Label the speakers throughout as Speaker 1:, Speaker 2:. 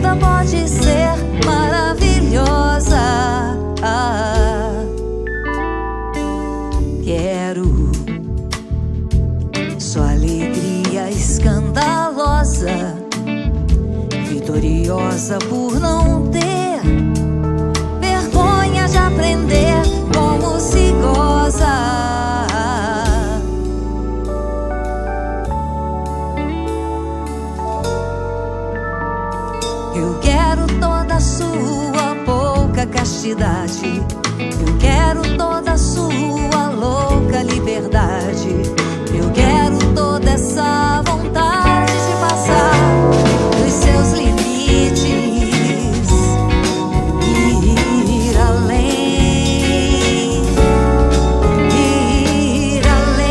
Speaker 1: vida pode ser maravilhosa. Quero sua alegria escandalosa, vitoriosa por não ter vergonha de aprender como se goza. Eu quero toda a sua pouca castidade, eu quero toda a sua louca liberdade, eu quero toda essa vontade de passar dos seus limites e ir além, ir além.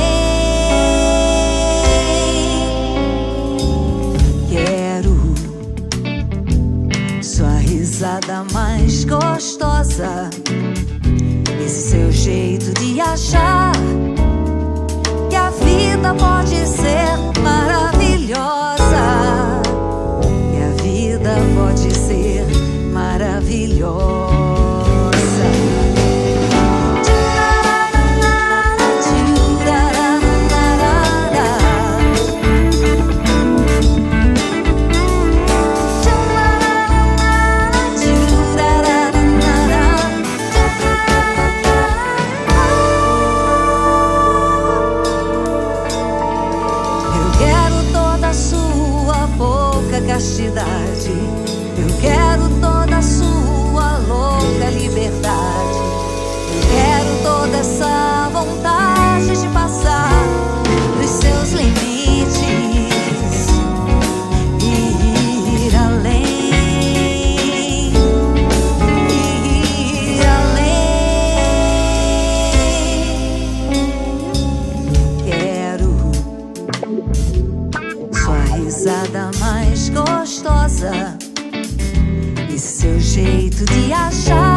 Speaker 1: Quero sua risada mais gostosa, esse seu jeito de achar que a vida pode ser maravilhosa, que a vida pode ser maravilhosa. Castidade, eu quero toda a sua louca liberdade, eu quero toda essa vontade de passar dos seus limites e ir além, ir além. Quero sua risada mais gostosa, esse seu jeito de achar